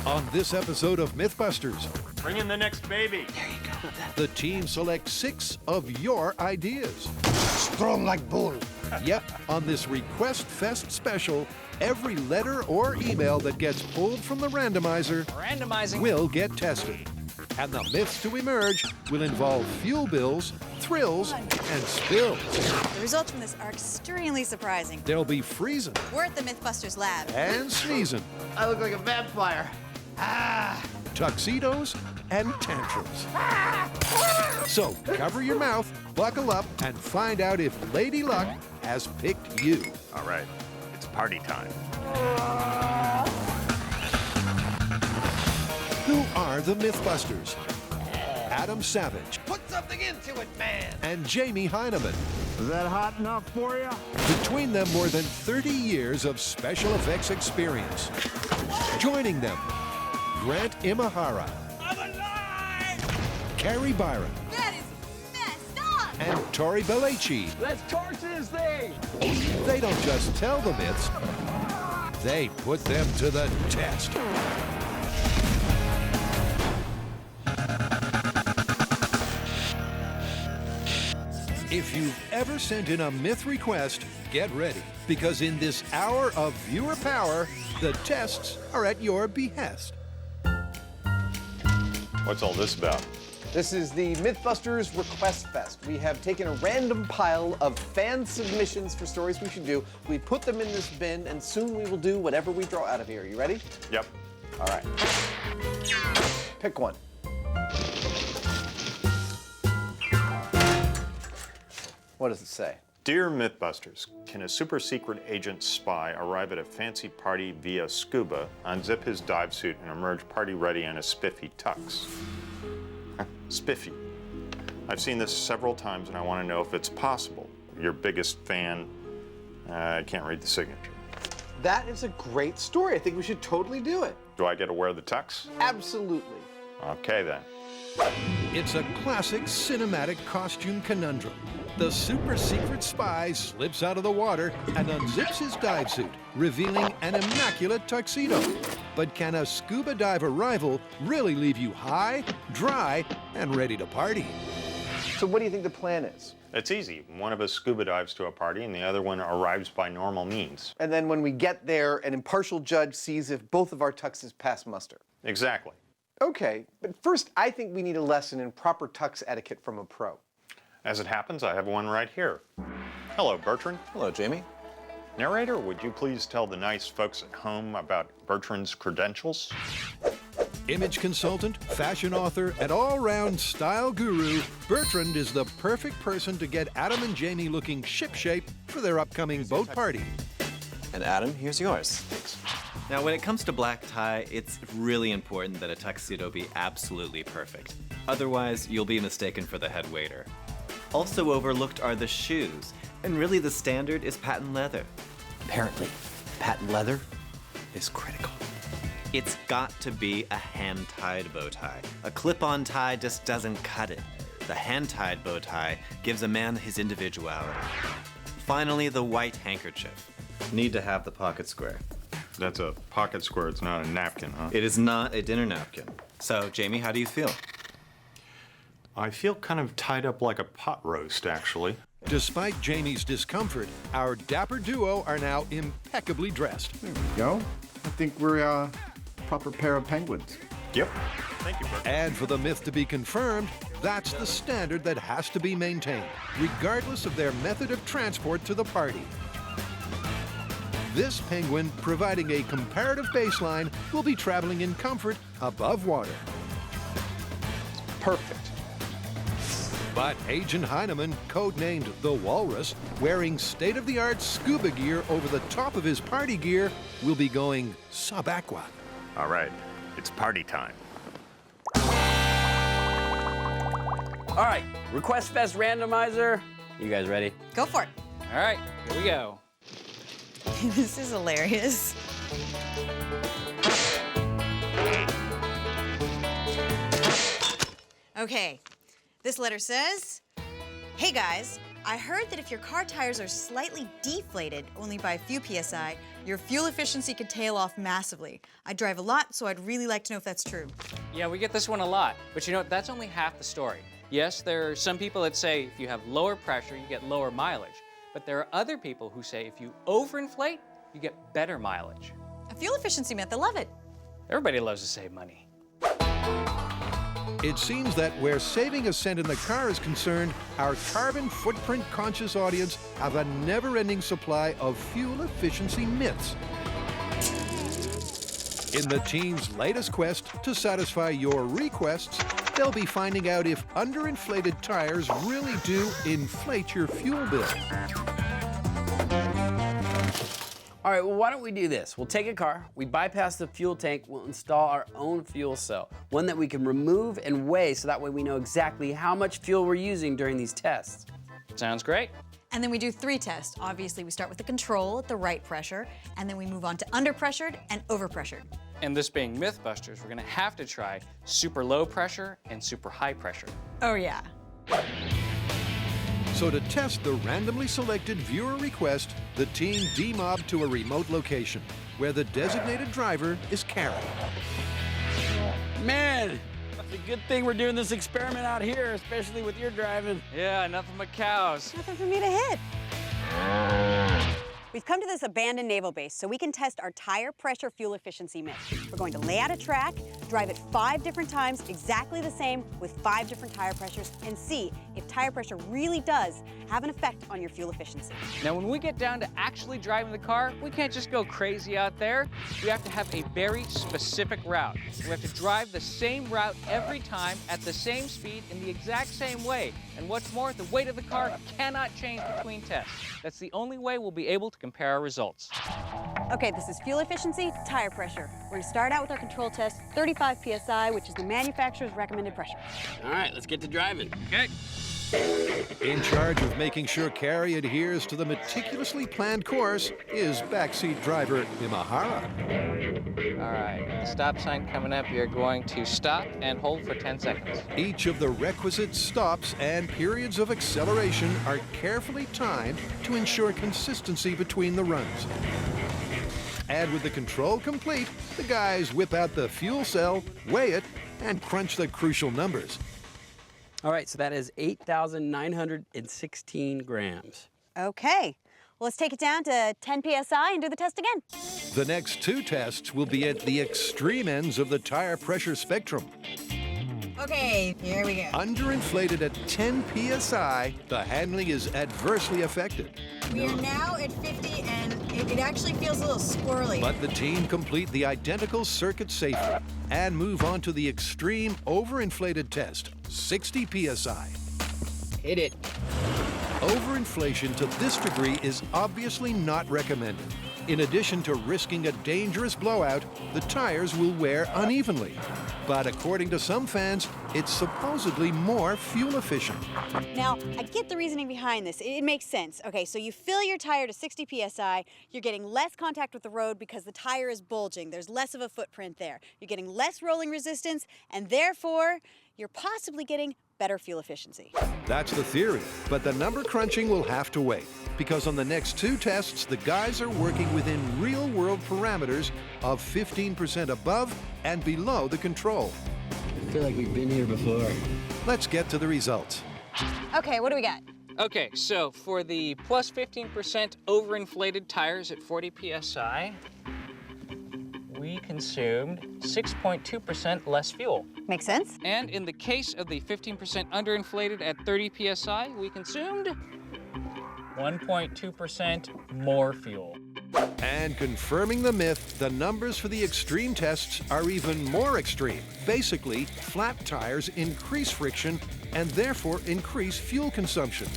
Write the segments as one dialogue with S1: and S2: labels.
S1: On this episode of MythBusters,
S2: Bring in the next baby.
S3: There you go.
S1: the team selects 6 of your ideas.
S3: Strong like bull.
S1: Yep, on this Request Fest special, every letter or email that gets pulled from the randomizer will get tested. And the myths to emerge will involve fuel bills, thrills, and spills.
S4: The results from this are extremely surprising.
S1: There'll be freezing
S4: We're at the MythBusters lab.
S1: and sneezing,
S3: I look like a vampire.
S1: tuxedos and tantrums. So cover your mouth, buckle up, and find out if Lady Luck has picked you.
S2: All right, it's party time.
S1: Who are the MythBusters? Adam Savage
S3: Put something into it, man.
S1: and Jamie Heineman.
S5: Is that hot enough for you?
S1: Between them, more than 30 years of special effects experience. Joining them, Grant Imahara. I'm alive! Carrie Byron
S4: That is messed up!
S1: and Tori Belleci.
S5: Let's torch this thing!
S1: They don't just tell the myths, they put them to the test. If you've ever sent in a myth request, get ready, because in this hour of viewer power, the tests are at your behest.
S2: What's all this about?
S3: This is the MythBusters Request Fest. We have taken a random pile of fan submissions for stories we should do. We put them in this bin, and soon we will do whatever we draw out of here. You ready?
S2: Yep.
S3: All right. Pick one. What does it say?
S2: Dear Mythbusters, can a super secret agent spy arrive at a fancy party via scuba, unzip his dive suit, and emerge party ready in a spiffy tux? Spiffy. I've seen this several times and I want to know if it's possible. Your biggest fan, I can't read the signature.
S3: That is a great story. I think we should totally do it.
S2: Do I get to wear the tux?
S3: Absolutely.
S2: Okay then.
S1: It's a classic cinematic costume conundrum. The super secret spy slips out of the water and unzips his dive suit, revealing an immaculate tuxedo. But can a scuba dive arrival really leave you high, dry, and ready to party?
S3: So what do you think the plan is?
S2: It's easy. One of us scuba dives to a party and the other one arrives by normal means.
S3: And then when we get there, an impartial judge sees if both of our tuxes pass muster.
S2: Exactly.
S3: Okay, but first I think we need a lesson in proper tux etiquette from a pro.
S2: As it happens, I have one right here. Hello, Bertrand.
S6: Hello, Jamie.
S2: Narrator, would you please tell the nice folks at home about Bertrand's credentials?
S1: Image consultant, fashion author, and all-round style guru, Bertrand is the perfect person to get Adam and Jamie looking shipshape for their upcoming boat party.
S6: And Adam, here's yours.
S7: Now, when it comes to black tie, it's really important that a tuxedo be absolutely perfect. Otherwise, you'll be mistaken for the head waiter. Also overlooked are the shoes, and really the standard is patent leather.
S6: Apparently, patent leather is critical.
S7: It's got to be a hand-tied bow tie. A clip-on tie just doesn't cut it. The hand-tied bow tie gives a man his individuality. Finally, the white handkerchief. Need to have the pocket square.
S2: That's a pocket square, it's not a napkin, huh?
S7: It is not a dinner napkin. So, Jamie, how do you feel?
S2: I feel kind of tied up like a pot roast, actually.
S1: Despite Jamie's discomfort, our dapper duo are now impeccably dressed.
S5: There we go. I think we're a proper pair of penguins.
S2: Yep. Thank you, Bertrand.
S1: And for the myth to be confirmed, that's the standard that has to be maintained, regardless of their method of transport to the party. This penguin, providing a comparative baseline, will be traveling in comfort above water.
S3: Perfect.
S1: But Agent Heineman, codenamed the Walrus, wearing state-of-the-art scuba gear over the top of his party gear, will be going sub-aqua.
S2: All right, it's party time.
S8: All right, Request Fest randomizer. You guys ready?
S4: Go for it.
S8: All right, here we go.
S4: This is hilarious. Okay, this letter says, "Hey guys, I heard that if your car tires are slightly deflated, only by a few PSI, your fuel efficiency could tail off massively. I drive a lot, so I'd really like to know if that's true.
S9: Yeah, we get this one a lot, but you know, that's only half the story. Yes, there are some people that say if you have lower pressure, you get lower mileage. But there are other people who say if you overinflate, you get better mileage.
S4: A fuel efficiency myth, I love it.
S9: Everybody loves to save money.
S1: It seems that where saving a cent in the car is concerned, our carbon footprint conscious audience have a never-ending supply of fuel efficiency myths. In the team's latest quest to satisfy your requests, they'll be finding out if underinflated tires really do inflate your fuel bill.
S8: All right, well, why don't we do this? We'll take a car, we bypass the fuel tank, we'll install our own fuel cell, one that we can remove and weigh so that way we know exactly how much fuel we're using during these tests.
S9: Sounds great.
S4: And then we do 3 tests. Obviously, we start with the control at the right pressure, and then we move on to underpressured and overpressured.
S9: And this being MythBusters, we're gonna have to try super low pressure and super high pressure.
S4: Oh, yeah.
S1: So to test the randomly selected viewer request, the team demobbed to a remote location where the designated driver is Karen.
S8: Man, it's a good thing we're doing this experiment out here, especially with your driving.
S9: Yeah, nothing but cows.
S10: Nothing for me to hit. We've come to this abandoned naval base so we can test our tire pressure fuel efficiency myth. We're going to lay out a track, drive it 5 different times, exactly the same, with 5 different tire pressures, and see if tire pressure really does have an effect on your fuel efficiency.
S9: Now, when we get down to actually driving the car, we can't just go crazy out there. We have to have a very specific route. We have to drive the same route every time at the same speed in the exact same way. And what's more, the weight of the car cannot change between tests. That's the only way we'll be able to compare our results.
S10: Okay, this is fuel efficiency, tire pressure. We're going to start out with our control test, 35 PSI, which is the manufacturer's recommended pressure.
S8: All right, let's get to driving.
S9: Okay.
S1: In charge of making sure Carrie adheres to the meticulously planned course is backseat driver Imahara.
S9: All right, stop sign coming up. You're going to stop and hold for 10 seconds.
S1: Each of the requisite stops and periods of acceleration are carefully timed to ensure consistency between the runs. And with the control complete, the guys whip out the fuel cell, weigh it, and crunch the crucial numbers.
S8: All right, so that is 8,916 grams.
S10: Okay, well, let's take it down to 10 PSI and do the test again.
S1: The next 2 tests will be at the extreme ends of the tire pressure spectrum.
S4: Okay, here we go.
S1: Underinflated at 10 PSI, the handling is adversely affected.
S4: We are now at 50, and it actually feels a little squirrely.
S1: But the team complete the identical circuit safely and move on to the extreme overinflated test, 60 PSI.
S8: Hit it.
S1: Overinflation to this degree is obviously not recommended. In addition to risking a dangerous blowout, the tires will wear unevenly. But according to some fans, it's supposedly more fuel efficient.
S10: Now, I get the reasoning behind this. It makes sense. Okay, so you fill your tire to 60 PSI, you're getting less contact with the road because the tire is bulging. There's less of a footprint there. You're getting less rolling resistance, and therefore, you're possibly getting better fuel efficiency.
S1: That's the theory, but the number crunching will have to wait, because on the next 2 tests, the guys are working within real-world parameters of 15% above and below the control.
S8: I feel like we've been here before.
S1: Let's get to the results.
S10: Okay, what do we got?
S9: Okay, so for the plus 15% overinflated tires at 40 PSI, we consumed 6.2% less fuel.
S10: Makes sense.
S9: And in the case of the 15% underinflated at 30 PSI, we consumed 1.2% more fuel.
S1: And confirming the myth, the numbers for the extreme tests are even more extreme. Basically, flat tires increase friction and therefore increase fuel consumption.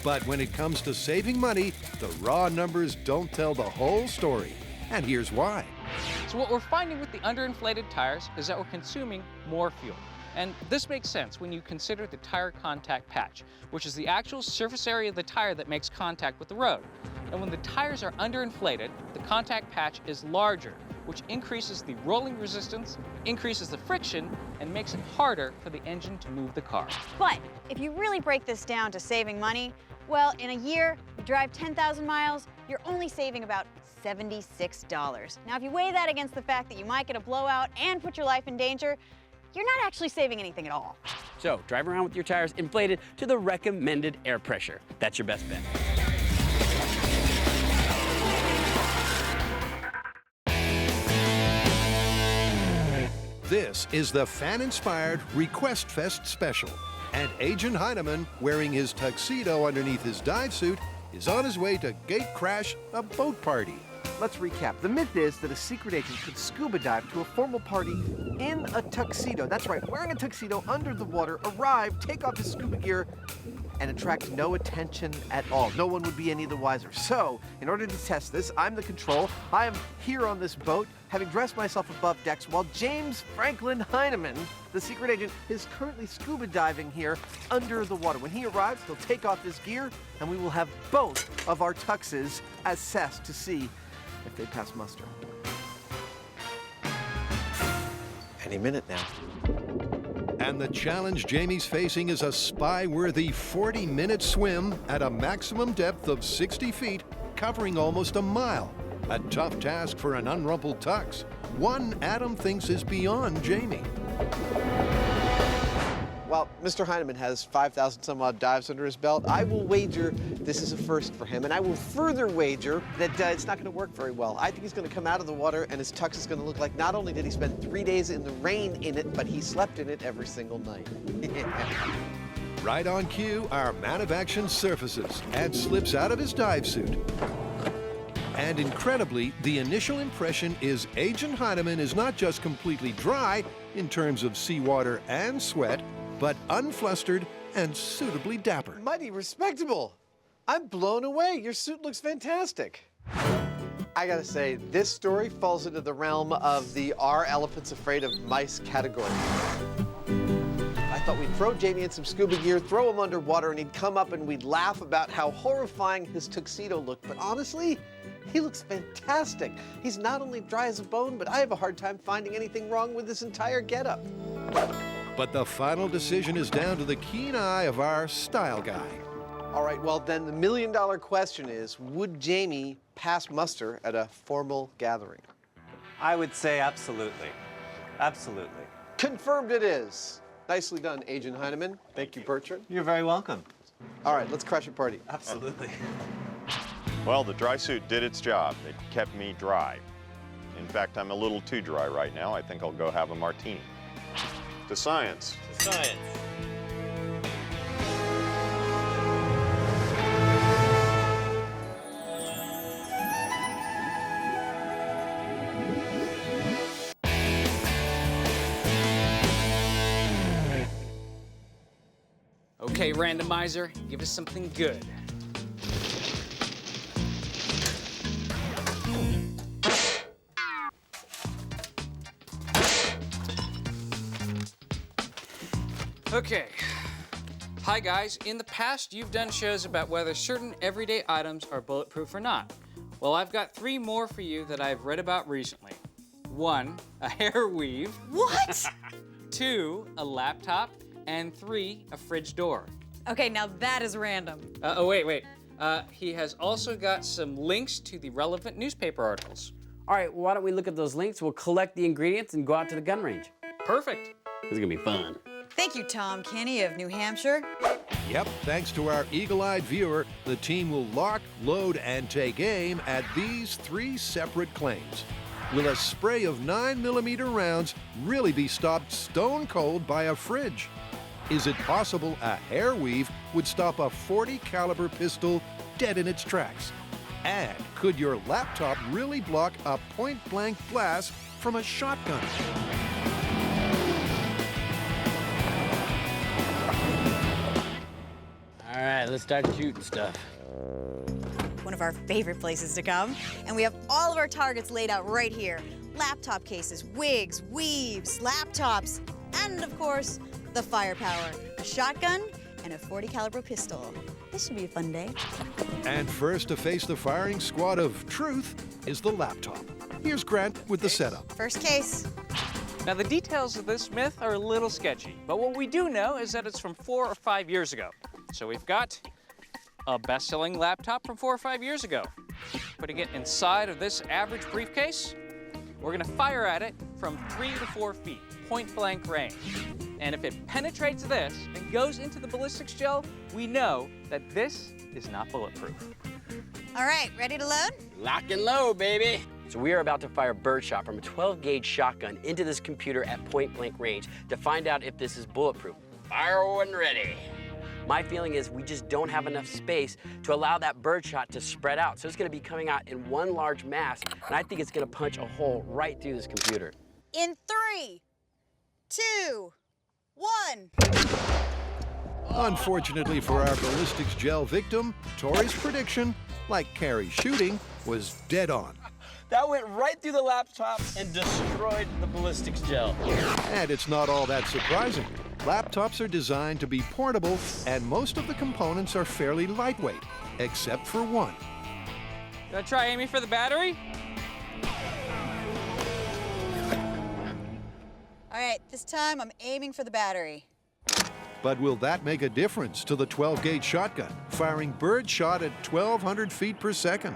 S1: But when it comes to saving money, the raw numbers don't tell the whole story. And here's why.
S9: So what we're finding with the underinflated tires is that we're consuming more fuel. And this makes sense when you consider the tire contact patch, which is the actual surface area of the tire that makes contact with the road. And when the tires are underinflated, the contact patch is larger, which increases the rolling resistance, increases the friction, and makes it harder for the engine to move the car.
S10: But if you really break this down to saving money, Well, in a year, you drive 10,000 miles, you're only saving about $76. Now, if you weigh that against the fact that you might get a blowout and put your life in danger, you're not actually saving anything at all.
S8: So, drive around with your tires inflated to the recommended air pressure. That's your best bet.
S1: This is the fan-inspired Request Fest special. And Agent Heineman, wearing his tuxedo underneath his dive suit, is on his way to gate crash a boat party.
S3: Let's recap. The myth is that a secret agent could scuba dive to a formal party in a tuxedo. That's right, wearing a tuxedo under the water, arrive, take off his scuba gear, and attract no attention at all. No one would be any the wiser. So, in order to test this, I'm the control. I am here on this boat, having dressed myself above decks, while James Franklin Heineman, the secret agent, is currently scuba diving here under the water. When he arrives, he'll take off his gear, and we will have both of our tuxes assessed to see if they pass muster.
S6: Any minute now.
S1: And the challenge Jamie's facing is a spy-worthy 40-minute swim at a maximum depth of 60 feet, covering almost a mile. A tough task for an unrumpled tux. One Adam thinks is beyond Jamie.
S3: Well, Mr. Heineman has 5,000 some odd dives under his belt. I will wager this is a first for him, and I will further wager that it's not going to work very well. I think he's going to come out of the water, and his tux is going to look like not only did he spend 3 days in the rain in it, but he slept in it every single night.
S1: Right on cue, our man of action surfaces and slips out of his dive suit. And incredibly, the initial impression is Agent Heineman is not just completely dry in terms of seawater and sweat, but unflustered and suitably dapper.
S3: Mighty respectable. I'm blown away. Your suit looks fantastic. I gotta say, this story falls into the realm of the "Are elephants afraid of mice" category. I thought we'd throw Jamie in some scuba gear, throw him underwater, and he'd come up and we'd laugh about how horrifying his tuxedo looked. But honestly, he looks fantastic. He's not only dry as a bone, but I have a hard time finding anything wrong with this entire getup.
S1: But the final decision is down to the keen eye of our style guy.
S3: All right, well then the million-dollar question is, would Jamie pass muster at a formal gathering?
S6: I would say absolutely. Absolutely.
S3: Confirmed it is. Nicely done, Agent Heineman. Thank you, Bertrand.
S6: You're very welcome.
S3: All right, let's crash a party.
S6: Absolutely.
S2: Well, the dry suit did its job. It kept me dry. In fact, I'm a little too dry right now. I think I'll go have a martini. To science.
S6: To science.
S9: Okay, randomizer, give us something good. Okay. Hi guys, in the past you've done shows about whether certain everyday items are bulletproof or not. Well, I've got 3 more for you that I've read about recently. 1, a hair weave.
S4: What?
S9: 2, a laptop. And 3, a fridge door.
S4: Okay, now that is random.
S9: Wait. He has also got some links to the relevant newspaper articles.
S8: All right, well, why don't we look at those links? We'll collect the ingredients and go out to the gun range.
S9: Perfect.
S8: This is gonna be fun.
S4: Thank you, Tom Kenny of New Hampshire.
S1: Yep, thanks to our eagle-eyed viewer, the team will lock, load, and take aim at these 3 separate claims. Will a spray of 9mm rounds really be stopped stone cold by a fridge? Is it possible a hair weave would stop a .40 caliber pistol dead in its tracks? And could your laptop really block a point-blank blast from a shotgun?
S8: All right, let's start shooting stuff.
S4: One of our favorite places to come. And we have all of our targets laid out right here. Laptop cases, wigs, weaves, laptops, and of course, the firepower, a shotgun, and a .40 caliber pistol. This should be a fun day.
S1: And first to face the firing squad of truth is the laptop. Here's Grant with the setup.
S4: First case.
S9: Now, the details of this myth are a little sketchy, but what we do know is that it's from 4 or 5 years ago. So we've got a best-selling laptop from 4 or 5 years ago. Putting it inside of this average briefcase, we're gonna fire at it from 3 to 4 feet, point-blank range. And if it penetrates this and goes into the ballistics gel, we know that this is not bulletproof.
S4: All right, ready to load?
S8: Lock and load, baby. So we are about to fire birdshot from a 12-gauge shotgun into this computer at point-blank range to find out if this is bulletproof. Fire when ready. My feeling is we just don't have enough space to allow that birdshot to spread out. So it's gonna be coming out in one large mass, and I think it's gonna punch a hole right through this computer.
S4: In 3, 2, 1.
S1: Unfortunately for our ballistics gel victim, Tori's prediction, like Carrie's shooting, was dead on.
S8: That went right through the laptop and destroyed the ballistics gel.
S1: And it's not all that surprising. Laptops are designed to be portable, and most of the components are fairly lightweight, except for one.
S9: Gonna try aiming for the battery?
S4: All right, this time I'm aiming for the battery.
S1: But will that make a difference to the 12-gauge shotgun, firing birdshot at 1,200 feet per second?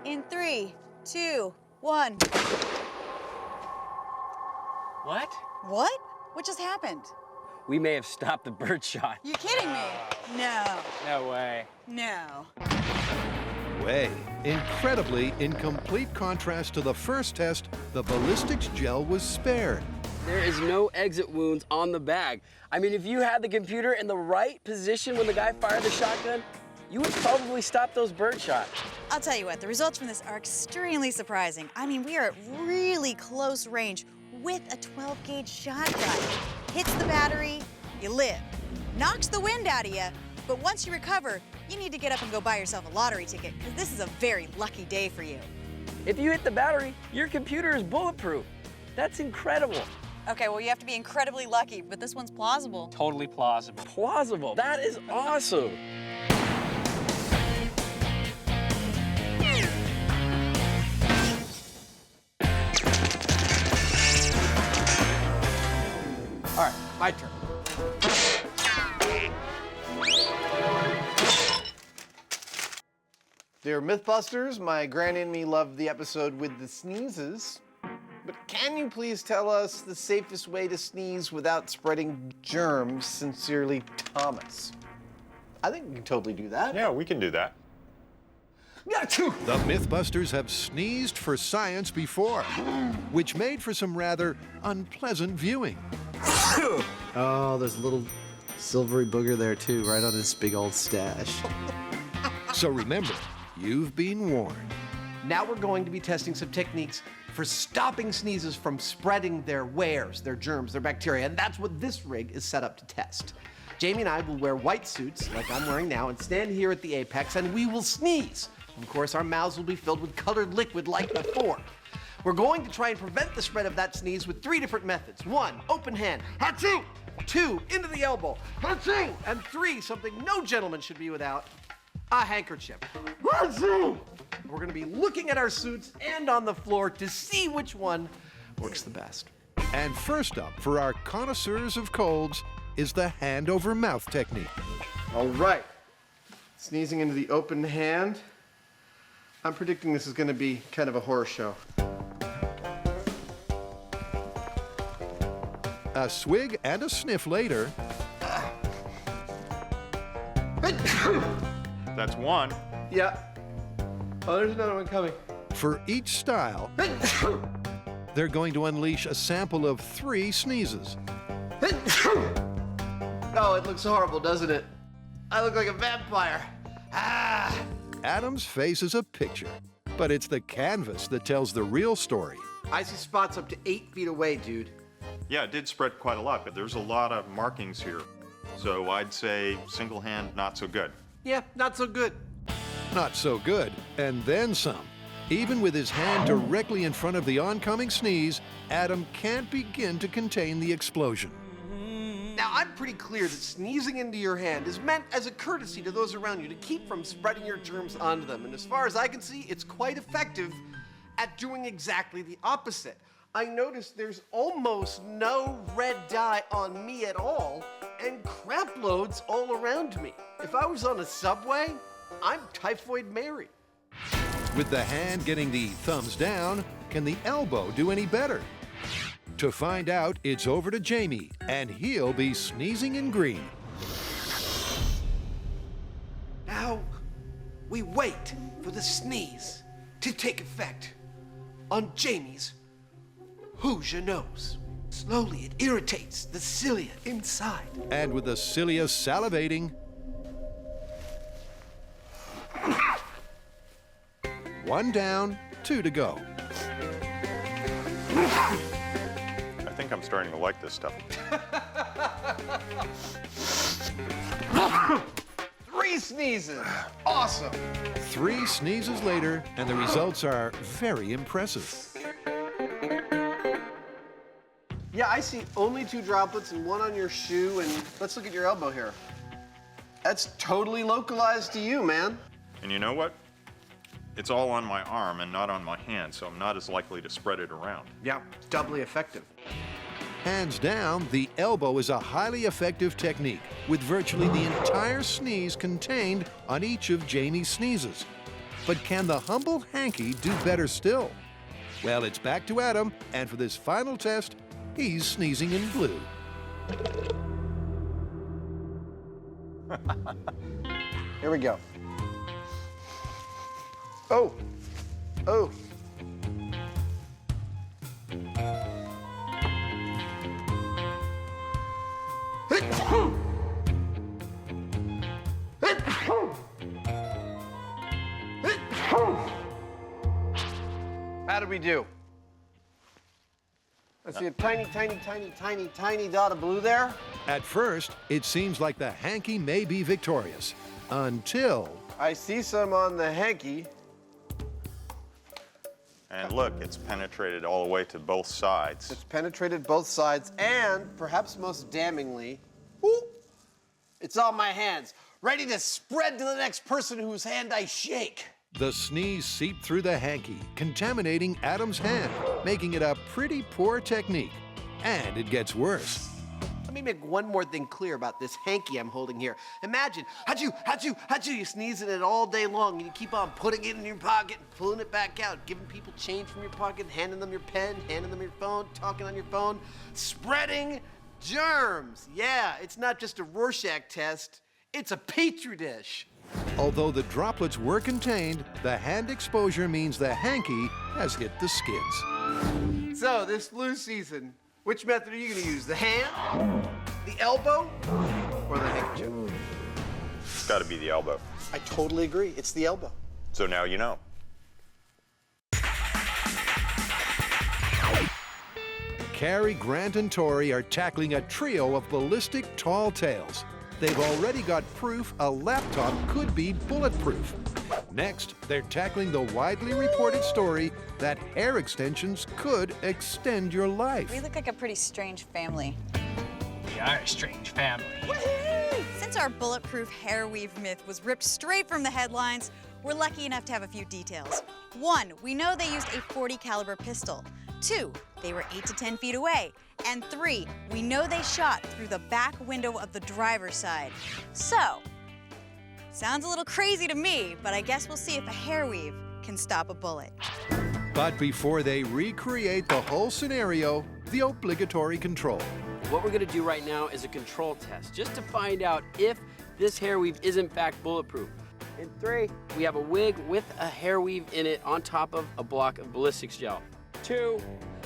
S4: In 3, 2, 1.
S8: What?
S4: What? What just happened?
S8: We may have stopped the birdshot.
S4: You kidding me? No.
S9: No way.
S4: No.
S1: Way. Incredibly, in complete contrast to the first test, the ballistics gel was spared.
S8: There is no exit wounds on the bag. I mean, if you had the computer in the right position when the guy fired the shotgun, you would probably stop those birdshots.
S4: I'll tell you what, the results from this are extremely surprising. I mean, we are at really close range with a 12-gauge shotgun. Hits the battery, you live. Knocks the wind out of you, but once you recover, you need to get up and go buy yourself a lottery ticket, because this is a very lucky day for you.
S8: If you hit the battery, your computer is bulletproof. That's incredible.
S4: Okay, well, you have to be incredibly lucky, but this one's plausible.
S9: Totally plausible.
S8: Plausible. That is awesome.
S3: All right, my turn. Dear Mythbusters, my granny and me loved the episode with the sneezes. But can you please tell us the safest way to sneeze without spreading germs? Sincerely, Thomas. I think we can totally do that.
S2: Yeah, we can do that.
S3: Yeah, too.
S1: The Mythbusters have sneezed for science before, which made for some rather unpleasant viewing.
S5: Oh, there's a little silvery booger there too, right on his big old stash.
S1: So remember, you've been warned.
S3: Now we're going to be testing some techniques for stopping sneezes from spreading their wares, their germs, their bacteria, and that's what this rig is set up to test. Jamie and I will wear white suits, like I'm wearing now, and stand here at the apex, and we will sneeze. Of course, our mouths will be filled with colored liquid like before. We're going to try and prevent the spread of that sneeze with 3 different methods. 1, open hand, Hatsoo! 2, into the elbow, Hatsoo! And 3, something no gentleman should be without, a handkerchief. Hatsoo! We're gonna be looking at our suits and on the floor to see which one works the best.
S1: And first up for our connoisseurs of colds is the hand over mouth technique.
S3: All right, sneezing into the open hand. I'm predicting this is gonna be kind of a horror show.
S1: A swig and a sniff later,
S2: That's one.
S3: Yeah. Oh, there's another one coming.
S1: for each style, they're going to unleash a sample of 3 sneezes.
S3: Oh, it looks horrible, doesn't it? I look like a vampire. Ah!
S1: Adam's face is a picture, but it's the canvas that tells the real story.
S3: I see spots up to 8 feet away, dude.
S2: Yeah, it did spread quite a lot, but there's a lot of markings here. So I'd say single hand, not so good.
S3: Yeah, not so good.
S1: Not so good, and then some. Even with his hand directly in front of the oncoming sneeze, Adam can't begin to contain the explosion.
S3: Now, I'm pretty clear that sneezing into your hand is meant as a courtesy to those around you to keep from spreading your germs onto them. And as far as I can see, it's quite effective at doing exactly the opposite. I noticed there's almost no red dye on me at all, and crap loads all around me. If I was on a subway, I'm Typhoid Mary.
S1: With the hand getting the thumbs down, can the elbow do any better? To find out, it's over to Jamie, and he'll be sneezing in green.
S3: Now, we wait for the sneeze to take effect on Jamie's Hoosier nose. Slowly, it irritates the cilia inside.
S1: And with the cilia salivating, one down, 2 to go.
S2: I think I'm starting to like this stuff.
S3: 3 sneezes. Awesome.
S1: 3 sneezes later, and the results are very impressive.
S3: Yeah, I see only 2 droplets and 1 on your shoe, and let's look at your elbow here. That's totally localized to you, man.
S2: And you know what? It's all on my arm and not on my hand, so I'm not as likely to spread it around.
S3: Yeah, doubly effective.
S1: Hands down, the elbow is a highly effective technique, with virtually the entire sneeze contained on each of Jamie's sneezes. But can the humble hanky do better still? Well, it's back to Adam, and for this final test, he's sneezing in blue.
S3: Here we go. Oh. Oh. How did we do? I see a tiny, tiny, tiny, tiny, tiny dot of blue there.
S1: At first, it seems like the hanky may be victorious, until...
S3: I see some on the hanky.
S2: And look, it's penetrated all the way to both sides.
S3: It's penetrated both sides, and perhaps most damningly, ooh, it's on my hands, ready to spread to the next person whose hand I shake.
S1: The sneeze seeped through the hanky, contaminating Adam's hand, making it a pretty poor technique. And it gets worse.
S3: Let me make one more thing clear about this hanky I'm holding here. Imagine, achoo, achoo, achoo, you sneeze in it all day long, and you keep on putting it in your pocket, pulling it back out, giving people change from your pocket, handing them your pen, handing them your phone, talking on your phone, spreading germs. Yeah, it's not just a Rorschach test, it's a petri dish.
S1: Although the droplets were contained, the hand exposure means the hanky has hit the skids.
S3: So, this flu season, which method are you going to use? The hand, the elbow, or the handkerchief?
S2: It's got to be the elbow.
S3: I totally agree. It's the elbow.
S2: So now you know.
S1: Carrie, Grant, and Tori are tackling a trio of ballistic tall tales. They've already got proof a laptop could be bulletproof. Next, they're tackling the widely reported story that hair extensions could extend your life.
S4: We look like a pretty strange family.
S9: We are a strange family.
S4: Since our bulletproof hair weave myth was ripped straight from the headlines, we're lucky enough to have a few details. 1, we know they used a .40 caliber pistol. 2, they were 8 to 10 feet away. And 3, we know they shot through the back window of the driver's side. So, sounds a little crazy to me, but I guess we'll see if a hair weave can stop a bullet.
S1: But before they recreate the whole scenario, the obligatory control.
S8: What we're gonna do right now is a control test, just to find out if this hair weave is in fact bulletproof. In 3, we have a wig with a hair weave in it on top of a block of ballistics gel. 2,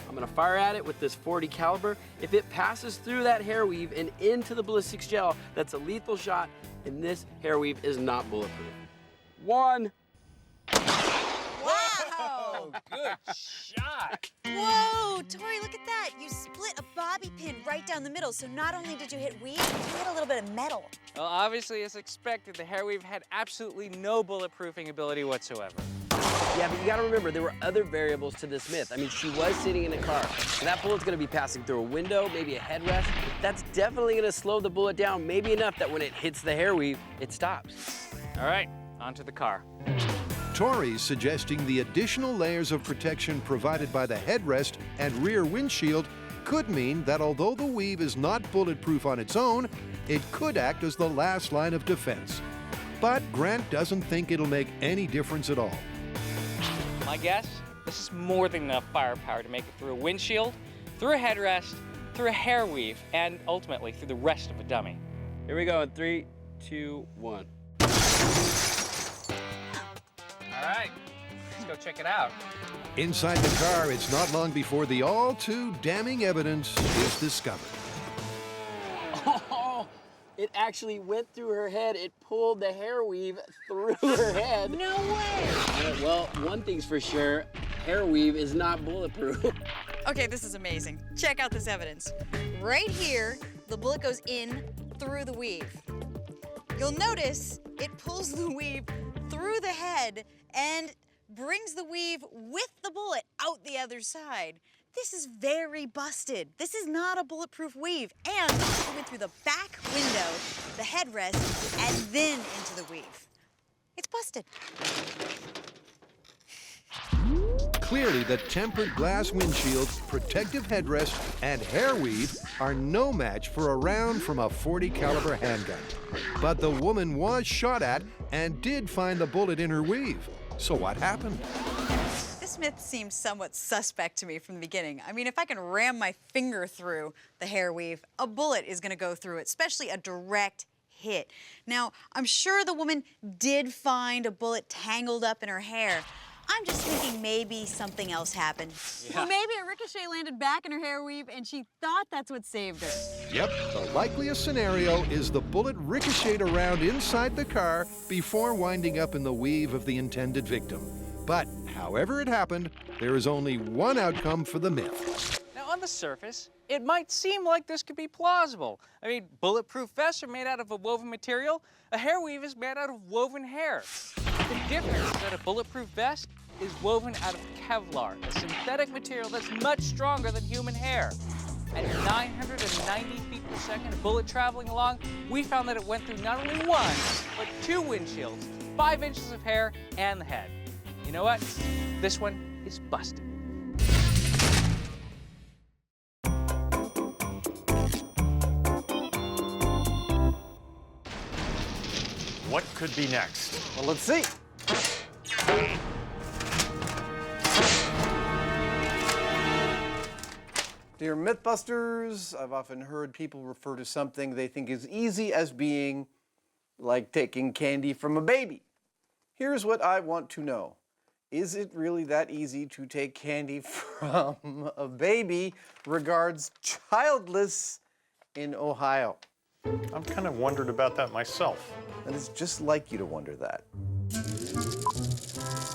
S8: I'm gonna fire at it with this .40 caliber. If it passes through that hair weave and into the ballistics gel, that's a lethal shot, and this hair weave is not bulletproof. 1.
S4: Wow!
S9: Good shot.
S4: Whoa, Tori, look at that. You split a bobby pin right down the middle, so not only did you hit weave, you hit a little bit of metal.
S9: Well, obviously, as expected, the hair weave had absolutely no bulletproofing ability whatsoever.
S8: Yeah, but you gotta remember, there were other variables to this myth. I mean, she was sitting in a car, and that bullet's gonna be passing through a window, maybe a headrest. That's definitely gonna slow the bullet down, maybe enough that when it hits the hair weave, it stops.
S9: All right, onto the car.
S1: Tori's suggesting the additional layers of protection provided by the headrest and rear windshield could mean that although the weave is not bulletproof on its own, it could act as the last line of defense. But Grant doesn't think it'll make any difference at all.
S9: My guess, this is more than enough firepower to make it through a windshield, through a headrest, through a hair weave, and ultimately through the rest of a dummy.
S8: Here we go in 3, 2, 1.
S9: All right, let's go check it out.
S1: Inside the car, it's not long before the all too damning evidence is discovered.
S8: Oh, it actually went through her head. It pulled the hair weave through her head.
S10: No way!
S8: Well, one thing's for sure, hair weave is not bulletproof.
S4: Okay, this is amazing. Check out this evidence. Right here, the bullet goes in through the weave. You'll notice it pulls the weave through the head and brings the weave with the bullet out the other side. This is very busted. This is not a bulletproof weave. And it went through the back window, the headrest, and then into the weave. It's busted.
S1: Clearly, the tempered glass windshield, protective headrest, and hair weave are no match for a round from a .40 caliber handgun. But the woman was shot at and did find the bullet in her weave. So what happened?
S4: This myth seemed somewhat suspect to me from the beginning. I mean, if I can ram my finger through the hair weave, a bullet is gonna go through it, especially a direct hit. Now, I'm sure the woman did find a bullet tangled up in her hair. I'm just thinking maybe something else happened.
S10: Or maybe a ricochet landed back in her hair weave and she thought that's what saved her.
S1: Yep, the likeliest scenario is the bullet ricocheted around inside the car before winding up in the weave of the intended victim. But however it happened, there is only one outcome for the myth.
S9: Now, on the surface, it might seem like this could be plausible. I mean, bulletproof vests are made out of a woven material. A hair weave is made out of woven hair. The difference is that a bulletproof vest is woven out of Kevlar, a synthetic material that's much stronger than human hair. At 990 feet per second, a bullet traveling along, we found that it went through not only one, but 2 windshields, 5 inches of hair, and the head. You know what? This one is busted.
S2: What could be next?
S3: Well, let's see. Dear MythBusters, I've often heard people refer to something they think is easy as being like taking candy from a baby. Here's what I want to know. Is it really that easy to take candy from a baby? Regards, Childless in Ohio.
S2: I've kind of wondered about that myself.
S3: And it's just like you to wonder that.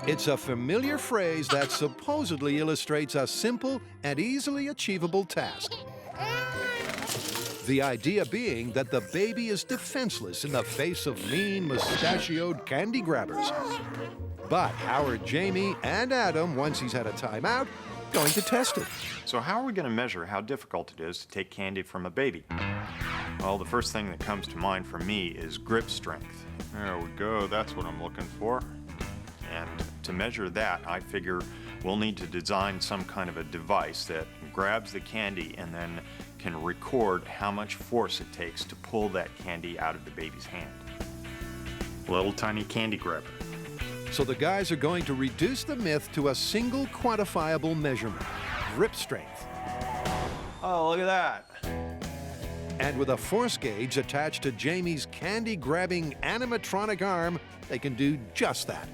S1: It's a familiar phrase that supposedly illustrates a simple and easily achievable task. The idea being that the baby is defenseless in the face of mean, mustachioed candy grabbers. But how are Jamie and Adam, once he's had a timeout, going to test it?
S2: So how are we going to measure how difficult it is to take candy from a baby? Well, the first thing that comes to mind for me is grip strength. There we go, that's what I'm looking for. And to measure that, I figure we'll need to design some kind of a device that grabs the candy and then can record how much force it takes to pull that candy out of the baby's hand. Little tiny candy grabber.
S1: So the guys are going to reduce the myth to a single quantifiable measurement, grip strength.
S2: Oh, look at that.
S1: And with a force gauge attached to Jamie's candy-grabbing animatronic arm, they can do just that.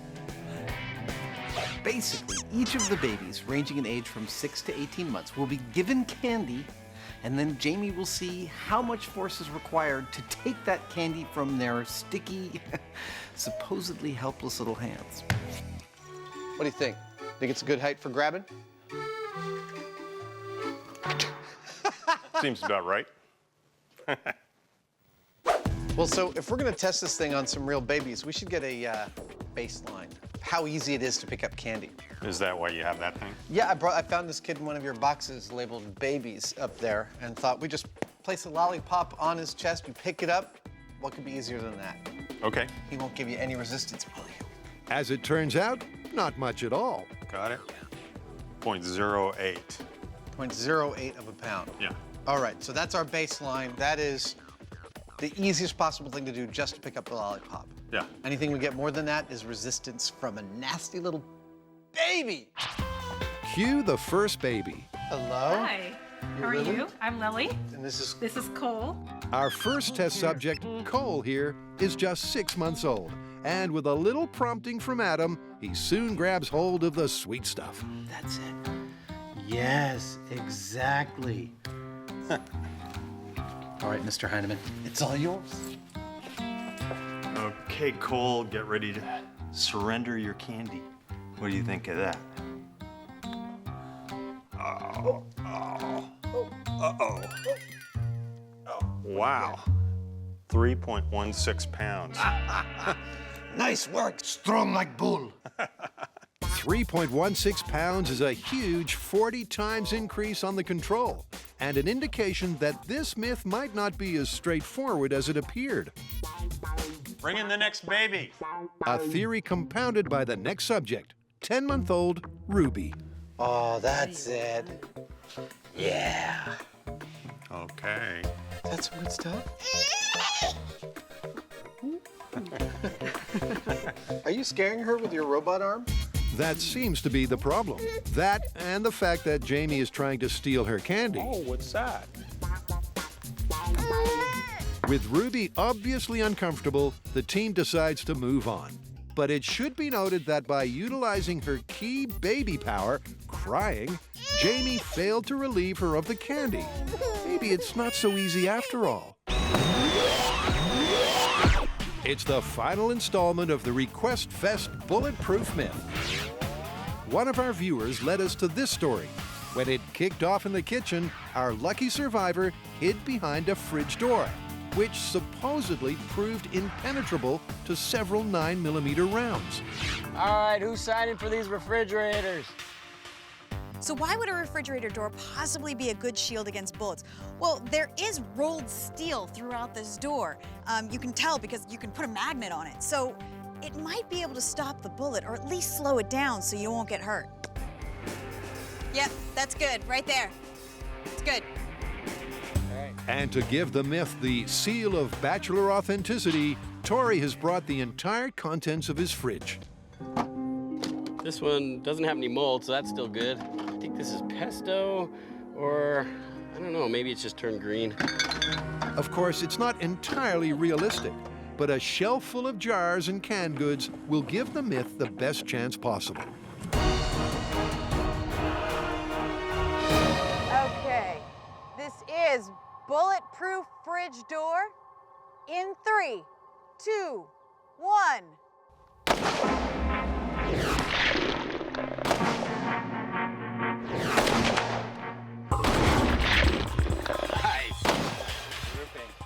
S3: Basically, each of the babies, ranging in age from 6 to 18 months, will be given candy, and then Jamie will see how much force is required to take that candy from their sticky, supposedly helpless little hands. What do you think? Think it's a good height for grabbing?
S2: Seems about right.
S3: Well, so if we're gonna test this thing on some real babies, we should get a baseline. How easy it is to pick up candy.
S2: Is that why you have that thing?
S3: Yeah, I found this kid in one of your boxes labeled babies up there and thought we just place a lollipop on his chest, you pick it up. What could be easier than that?
S2: Okay.
S3: He won't give you any resistance, will you?
S1: As it turns out, not much at all.
S2: Got it. 0.08.
S5: 0.08 of a pound.
S2: Yeah.
S5: All right, so that's our baseline. That is the easiest possible thing to do just to pick up the lollipop.
S2: Yeah.
S5: Anything we get more than that is resistance from a nasty little baby.
S1: Cue the first baby.
S5: Hello?
S11: Hi. How are
S5: Lily?
S11: you? I'm Lily.
S5: And this is
S11: This is Cole.
S1: Our first test subject, Cole here, is just 6 months old. And with a little prompting from Adam, he soon grabs hold of the sweet stuff.
S5: That's it. Yes, exactly. All right, Mr. Heineman, it's all yours.
S2: Okay, Cole, get ready to surrender your candy. What do you think of that? Wow. 3.16 pounds.
S5: Nice work, strong like bull.
S1: 3.16 pounds is a huge 40 times increase on the control, and an indication that this myth might not be as straightforward as it appeared.
S2: Bring in the next baby.
S1: A theory compounded by the next subject, 10-month-old Ruby.
S5: Oh, that's it. Yeah.
S2: Okay.
S5: That's some good stuff. Are you scaring her with your robot arm?
S1: That seems to be the problem. That and the fact that Jamie is trying to steal her candy.
S2: Oh, what's that?
S1: With Ruby obviously uncomfortable, the team decides to move on. But it should be noted that by utilizing her key baby power, crying, Jamie failed to relieve her of the candy. Maybe it's not so easy after all. It's the final installment of the Request Fest Bulletproof Myth. One of our viewers led us to this story. When it kicked off in the kitchen, our lucky survivor hid behind a fridge door, which supposedly proved impenetrable to several 9mm rounds.
S8: All right, who's signing for these refrigerators?
S4: So why would a refrigerator door possibly be a good shield against bullets? Well, there is rolled steel throughout this door. You can tell because you can put a magnet on it. So it might be able to stop the bullet or at least slow it down so you won't get hurt. Yep, that's good, right there. It's good.
S1: And to give the myth the seal of bachelor authenticity, Tori has brought the entire contents of his fridge.
S8: This one doesn't have any mold, so that's still good. I think this is pesto, or I don't know, maybe it's just turned green.
S1: Of course, it's not entirely realistic, but a shelf full of jars and canned goods will give the myth the best chance possible.
S10: Okay, this is bulletproof fridge door in 3, 2, 1.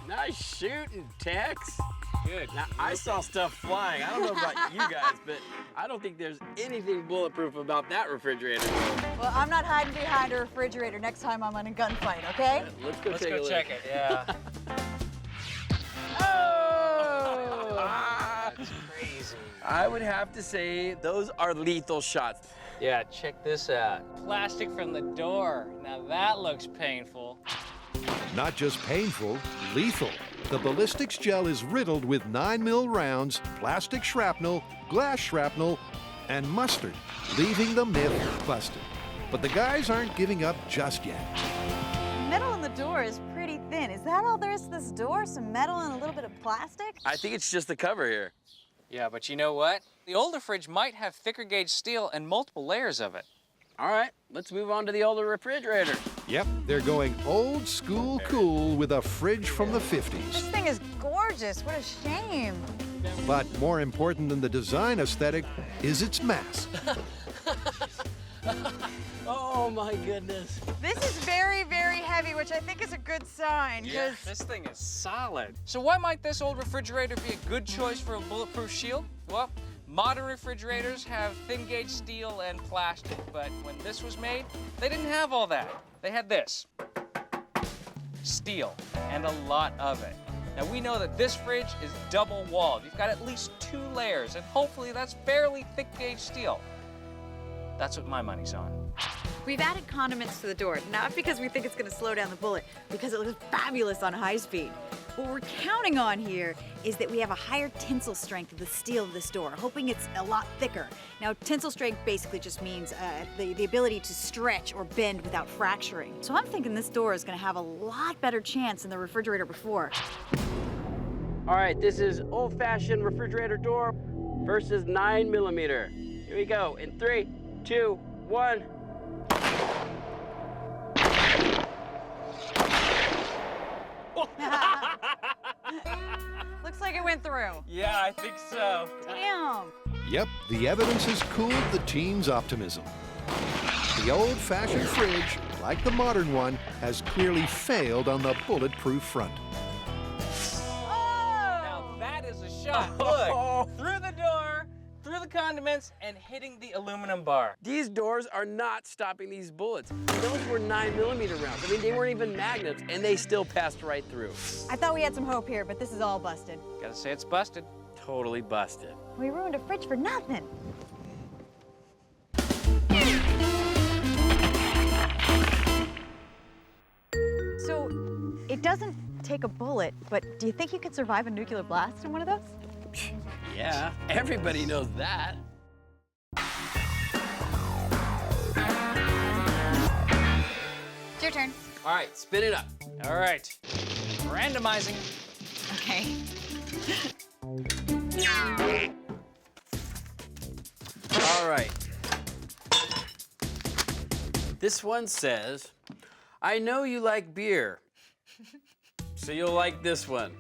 S8: Nice shooting, Tex. Good. Now, I saw stuff flying. I don't know about you guys, but I don't think there's anything bulletproof about that refrigerator.
S10: Well, I'm not hiding behind a refrigerator next time I'm in a gunfight, okay?
S8: Let's go take a look.
S9: check it, yeah.
S8: Oh!
S9: That's crazy.
S8: I would have to say those are lethal shots.
S9: Yeah, check this out. Plastic from the door. Now that looks painful.
S1: Not just painful, lethal. The ballistics gel is riddled with 9mm rounds, plastic shrapnel, glass shrapnel, and mustard, leaving the myth busted. But the guys aren't giving up just yet.
S10: Metal in the door is pretty thin. Is that all there is to this door? Some metal and a little bit of plastic?
S8: I think it's just the cover here.
S9: Yeah, but you know what? The older fridge might have thicker gauge steel and multiple layers of it.
S8: All right, let's move on to the older refrigerator.
S1: Yep, they're going old school cool with a fridge from the 50s.
S10: This thing is gorgeous. What a shame.
S1: But more important than the design aesthetic is its mass.
S8: Oh my goodness.
S10: This is very, very heavy, which I think is a good sign.
S9: Yeah, this thing is solid. So why might this old refrigerator be a good choice for a bulletproof shield? Well, modern refrigerators have thin gauge steel and plastic, but when this was made, they didn't have all that. They had this, steel, and a lot of it. Now we know that this fridge is double walled. You've got at least 2 layers, and hopefully that's fairly thick gauge steel. That's what my money's on.
S10: We've added condiments to the door, not because we think it's gonna slow down the bullet, because it looks fabulous on high speed. What we're counting on here is that we have a higher tensile strength of the steel of this door, hoping it's a lot thicker. Now, tensile strength basically just means the ability to stretch or bend without fracturing. So I'm thinking this door is gonna have a lot better chance than the refrigerator before.
S8: All right, this is old-fashioned refrigerator door versus 9mm. Here we go, in 3, 2, 1.
S10: Looks like it went through.
S8: Yeah, I think so.
S10: Damn.
S1: Yep, the evidence has cooled the team's optimism. The old-fashioned fridge, like the modern one, has clearly failed on the bulletproof front.
S9: Now that is a shot. Look, through the door, through the condiments, and hitting the aluminum bar.
S8: These doors are not stopping these bullets. Those were 9mm rounds. I mean, they weren't even magnets, and they still passed right through.
S10: I thought we had some hope here, but this is all busted.
S9: Gotta say it's busted.
S8: Totally busted.
S10: We ruined a fridge for nothing. So, it doesn't take a bullet, but do you think you could survive a nuclear blast in one of those?
S8: Yeah, everybody knows that.
S10: It's your turn.
S8: All right, spin it up.
S9: All right, randomizing.
S10: Okay.
S8: All right. This one says, I know you like beer, so you'll like this one.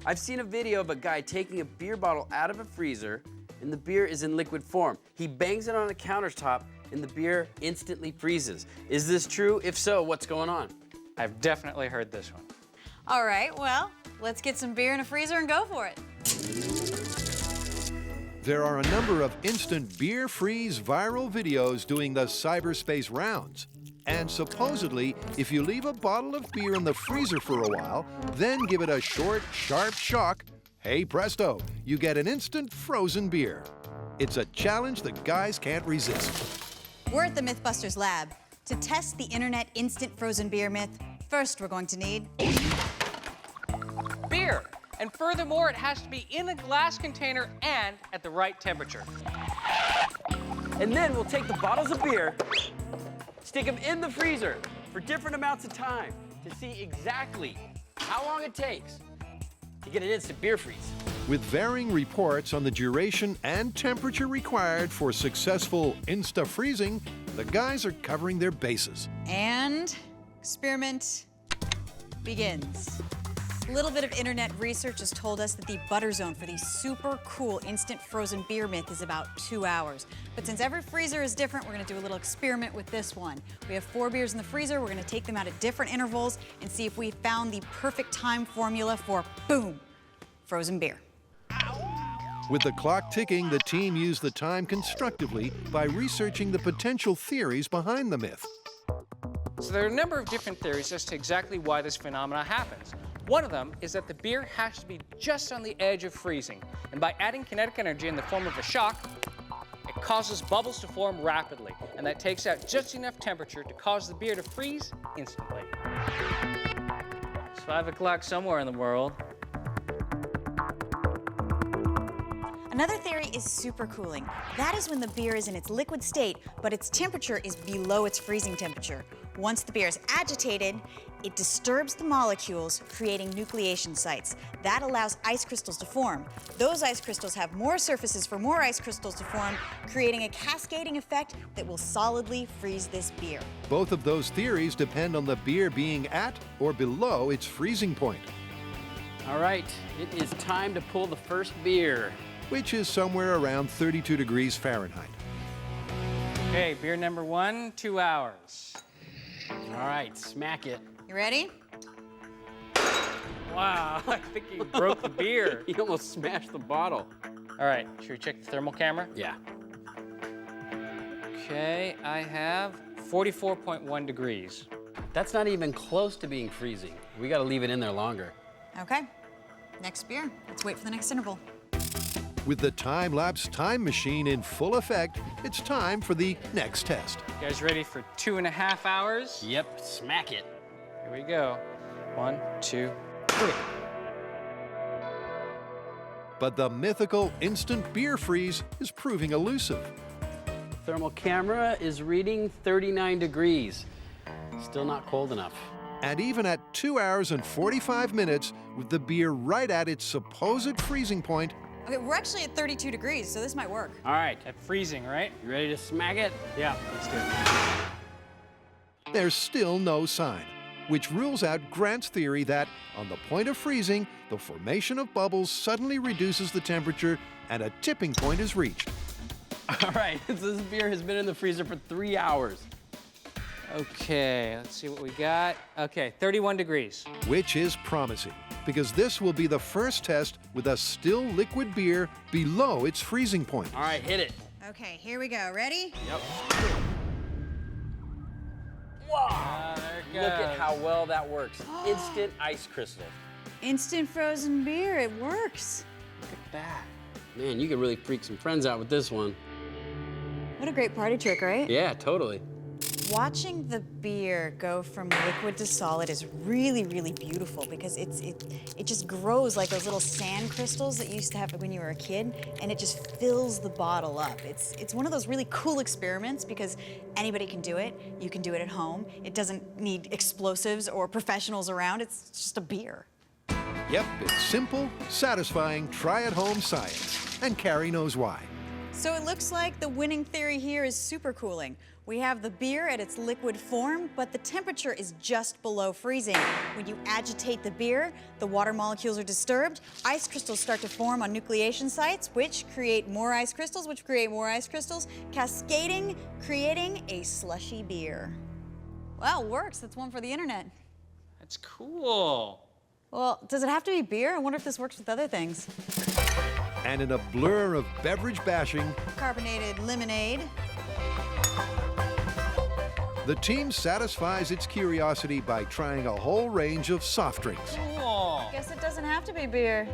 S8: I've seen a video of a guy taking a beer bottle out of a freezer, and the beer is in liquid form. He bangs it on a countertop, and the beer instantly freezes. Is this true? If so, what's going on?
S9: I've definitely heard this one.
S10: All right, well, let's get some beer in a freezer and go for it.
S1: There are a number of instant beer freeze viral videos doing the cyberspace rounds. And supposedly, if you leave a bottle of beer in the freezer for a while, then give it a short, sharp shock, hey presto, you get an instant frozen beer. It's a challenge the guys can't resist.
S4: We're at the MythBusters lab. To test the internet instant frozen beer myth, first we're going to need
S9: Beer. And furthermore, it has to be in a glass container and at the right temperature.
S8: And then we'll take the bottles of beer, stick them in the freezer for different amounts of time to see exactly how long it takes to get an instant beer freeze.
S1: With varying reports on the duration and temperature required for successful insta-freezing, the guys are covering their bases.
S4: and experiment begins. A little bit of internet research has told us that the butter zone for the super cool instant frozen beer myth is about 2 hours. But since every freezer is different, we're gonna do a little experiment with this one. We have 4 beers in the freezer. We're gonna take them out at different intervals and see if we found the perfect time formula for, boom, frozen beer.
S1: With the clock ticking, the team used the time constructively by researching the potential theories behind the myth.
S9: So there are a number of different theories as to exactly why this phenomena happens. One of them is that the beer has to be just on the edge of freezing, and by adding kinetic energy in the form of a shock, it causes bubbles to form rapidly, and that takes out just enough temperature to cause the beer to freeze instantly. It's 5 o'clock somewhere in the world.
S4: Another theory is supercooling. That is when the beer is in its liquid state, but its temperature is below its freezing temperature. Once the beer is agitated, it disturbs the molecules, creating nucleation sites. That allows ice crystals to form. Those ice crystals have more surfaces for more ice crystals to form, creating a cascading effect that will solidly freeze this beer.
S1: Both of those theories depend on the beer being at or below its freezing point,
S8: All right, it is time to pull the first beer.
S1: which is somewhere around 32 degrees Fahrenheit.
S9: Okay, beer number 1, 2 hours.
S8: All right, smack it.
S4: You ready?
S9: Wow, I think you broke the beer.
S8: You almost smashed the bottle.
S9: All right, should we check the thermal camera?
S8: Yeah.
S9: Okay, I have 44.1 degrees.
S8: That's not even close to being freezing. We gotta leave it in there longer.
S4: Okay, next beer. Let's wait for the next interval.
S1: With the time-lapse time machine in full effect, it's time for the next test.
S9: You guys ready for 2.5 hours?
S8: Yep, smack it.
S9: Here we go. 1, 2, 3.
S1: But the mythical instant beer freeze is proving elusive.
S8: Thermal camera is reading 39 degrees. Still not cold enough.
S1: And even at 2 hours and 45 minutes, with the beer right at its supposed freezing point,
S4: Okay, we're actually at 32 degrees, so this might work.
S8: All right,
S9: At freezing, right?
S8: you ready to smack it?
S9: Yeah, let's do it.
S1: there's still no sign, which rules out Grant's theory that, on the point of freezing, the formation of bubbles suddenly reduces the temperature and a tipping point is reached.
S8: All right, this beer has been in the freezer for 3 hours.
S9: Okay, let's see what we got. Okay, 31 degrees.
S1: Which is promising, because this will be the first test with a still liquid beer below its freezing point.
S8: All right, hit it.
S4: Okay, here we go. Ready?
S8: Yep.
S9: There it goes.
S8: Look at how well that works. Instant ice crystal.
S4: Instant frozen beer. It works.
S8: Look at that. Man, you could really freak some friends out with this one.
S4: What a great party trick, right?
S8: Yeah, totally.
S4: Watching the beer go from liquid to solid is really, really beautiful because it just grows like those little sand crystals that you used to have when you were a kid, and it just fills the bottle up. It's one of those really cool experiments because anybody can do it. You can do it at home. It doesn't need explosives or professionals around. It's just a beer.
S1: Yep, it's simple, satisfying, try-at-home science. And Carrie knows why.
S4: So it looks like the winning theory here is supercooling. We have the beer at its liquid form, but the temperature is just below freezing. When you agitate the beer, the water molecules are disturbed, ice crystals start to form on nucleation sites, which create more ice crystals, which create more ice crystals, cascading, creating a slushy beer. Well, it works. That's one for the internet.
S9: That's cool.
S4: Well, does it have to be beer? I wonder if this works with other things.
S1: And in a blur of beverage bashing,
S4: Carbonated lemonade.
S1: the team satisfies its curiosity by trying a whole range of soft drinks.
S9: Cool.
S4: Guess it doesn't have to be beer.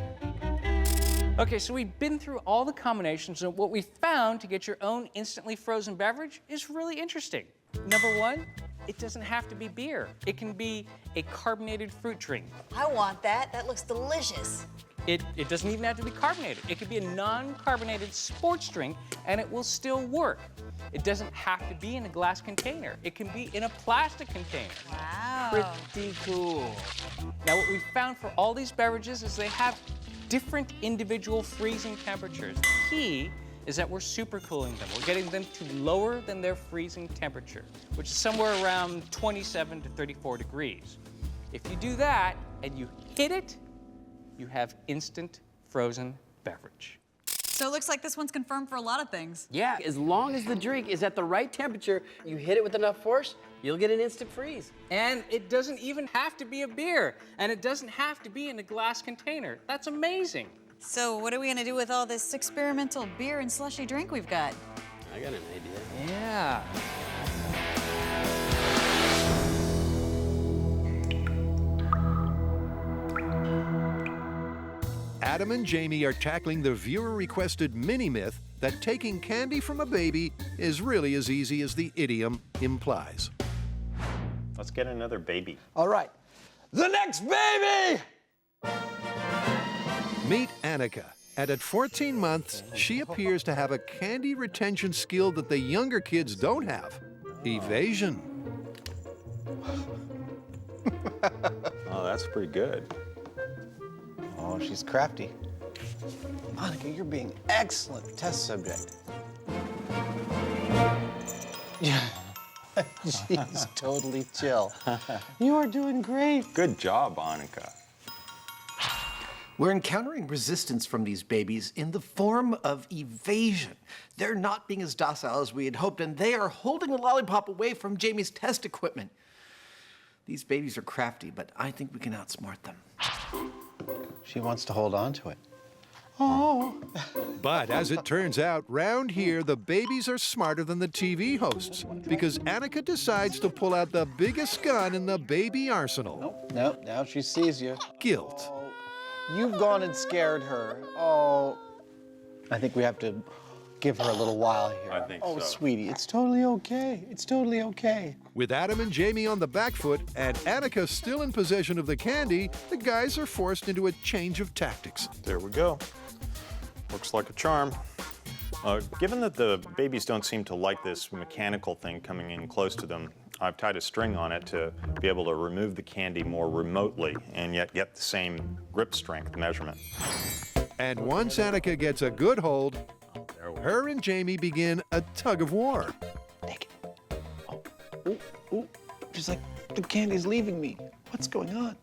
S9: Okay, so we've been through all the combinations, and what we found to get your own instantly frozen beverage is really interesting. Number one, it doesn't have to be beer. It can be a carbonated fruit drink.
S4: I want that. That looks delicious.
S9: It doesn't even have to be carbonated. It could be a non-carbonated sports drink, and it will still work. It doesn't have to be in a glass container. It can be in a plastic container.
S4: Wow.
S9: Pretty cool. Now, what we found for all these beverages is they have different individual freezing temperatures. The key is that we're supercooling them. We're getting them to lower than their freezing temperature, which is somewhere around 27 to 34 degrees. If you do that and you hit it, you have instant frozen beverage.
S4: So it looks like this one's confirmed for a lot of things.
S8: Yeah, as long as the drink is at the right temperature, you hit it with enough force, you'll get an instant freeze.
S9: And it doesn't even have to be a beer, and it doesn't have to be in a glass container. That's amazing.
S4: So what are we gonna do with all this experimental beer and slushy drink we've got?
S8: I got an idea.
S9: Yeah.
S1: Adam and Jamie are tackling the viewer-requested mini-myth that taking candy from a baby is really as easy as the idiom implies.
S2: Let's get another baby.
S6: All right. The next baby!
S1: Meet Annika, and at 14 months, she appears to have a candy retention skill that the younger kids don't have: evasion.
S2: Oh, that's pretty good.
S6: Oh, she's crafty. Monica, you're being excellent test subject. Yeah. She's totally chill. You are doing great.
S2: Good job, Annika.
S3: We're encountering resistance from these babies in the form of evasion. They're not being as docile as we had hoped, and they are holding the lollipop away from Jamie's test equipment. These babies are crafty, but I think we can outsmart them.
S6: She wants to hold on to it.
S3: Oh.
S1: But as it turns out, round here, the babies are smarter than the TV hosts, because Annika decides to pull out the biggest gun in the baby arsenal.
S6: Nope, now she sees you.
S1: Guilt.
S6: You've gone and scared her. Oh. I think we have to give her a little while here.
S2: I think
S6: oh,
S2: so.
S6: Sweetie, it's totally okay. It's totally okay.
S1: With Adam and Jamie on the back foot and Annika still in possession of the candy, the guys are forced into a change of tactics.
S2: There we go. Looks like a charm. Given that the babies don't seem to like this mechanical thing coming in close to them, I've tied a string on it to be able to remove the candy more remotely and yet get the same grip strength measurement.
S1: And once Annika gets a good hold, her and Jamie begin a tug of war.
S6: Take it. Oh, ooh, ooh. Just like the candy's leaving me. What's going on?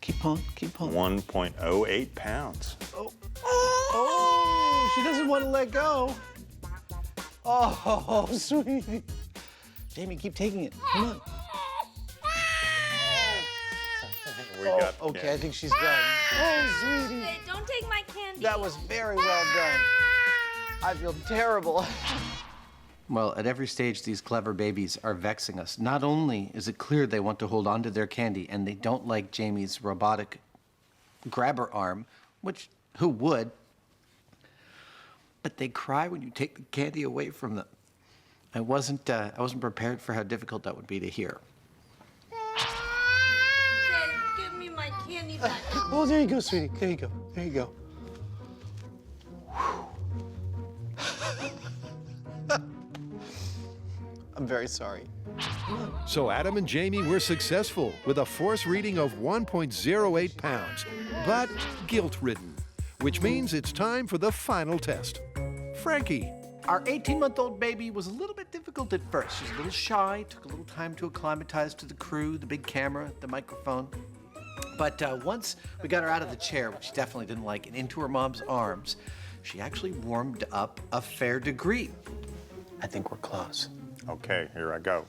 S6: Keep on, keep on.
S2: 1.08 pounds.
S6: Oh, she doesn't want to let go. Oh, sweetie. Jamie, keep taking it. Come on.
S2: We got
S6: Okay,
S2: candy.
S6: I think she's done. Oh, sweetie.
S11: Hey, don't take my candy.
S6: That was very well done. I feel terrible.
S5: Well, at every stage, these clever babies are vexing us. Not only is it clear they want to hold on to their candy, and they don't like Jamie's robotic grabber arm, which, who would? But they cry when you take the candy away from them. I wasn't prepared for how difficult that would be to hear.
S11: Say, give me my candy back.
S6: Oh, there you go, sweetie. There you go. There you go. I'm very sorry.
S1: So Adam and Jamie were successful with a force reading of 1.08 pounds, but guilt-ridden, which means it's time for the final test. Frankie.
S5: Our 18-month-old baby was a little bit difficult at first. She was a little shy, took a little time to acclimatize to the crew, the big camera, the microphone. But once we got her out of the chair, which she definitely didn't like, and into her mom's arms, she actually warmed up a fair degree.
S6: I think we're close.
S2: Okay, here I go.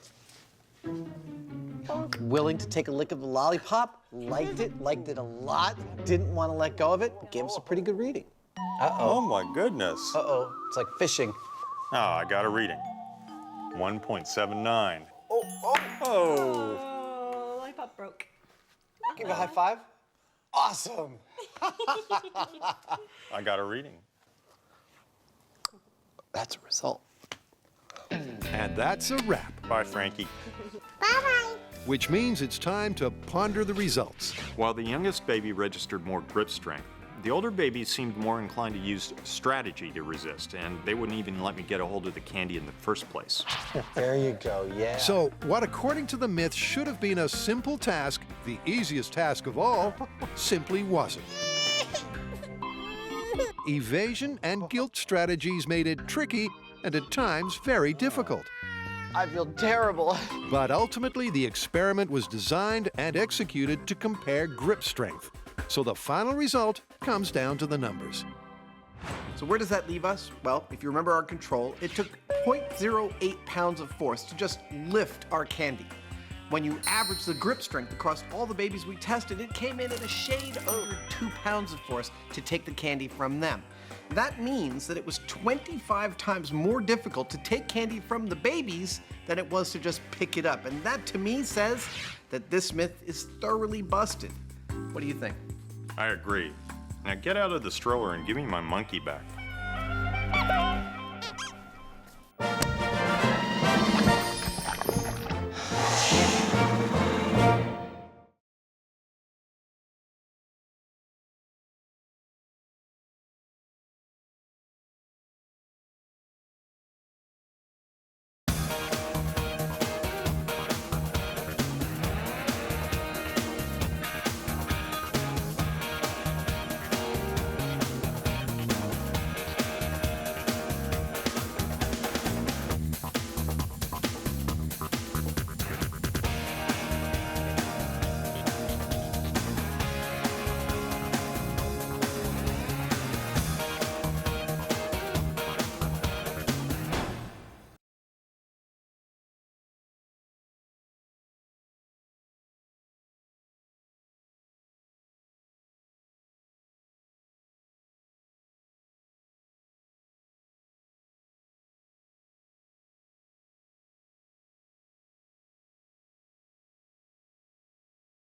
S6: Willing to take a lick of the lollipop, liked it a lot, didn't want to let go of it, gave us a pretty good reading.
S2: Oh my goodness.
S6: Uh-oh, it's like fishing.
S2: Oh, I got a reading. 1.79.
S6: Oh.
S11: Oh, lollipop broke.
S6: Give you a high five. Awesome.
S2: I got a reading.
S6: That's a result.
S1: And that's a wrap.
S2: Bye, Frankie.
S11: Bye-bye.
S1: Which means it's time to ponder the results.
S2: While the youngest baby registered more grip strength, the older babies seemed more inclined to use strategy to resist, and they wouldn't even let me get a hold of the candy in the first place.
S6: There you go, yeah.
S1: So, what according to the myth should have been a simple task, the easiest task of all, simply wasn't. Evasion and guilt strategies made it tricky and at times very difficult.
S6: I feel terrible.
S1: But ultimately, the experiment was designed and executed to compare grip strength. So the final result comes down to the numbers.
S3: So where does that leave us? Well, if you remember our control, it took 0.08 pounds of force to just lift our candy. When you average the grip strength across all the babies we tested, it came in at a shade over 2 pounds of force to take the candy from them. That means that it was 25 times more difficult to take candy from the babies than it was to just pick it up. And that, to me, says that this myth is thoroughly busted. What do you think?
S2: I agree. Now get out of the stroller and give me my monkey back.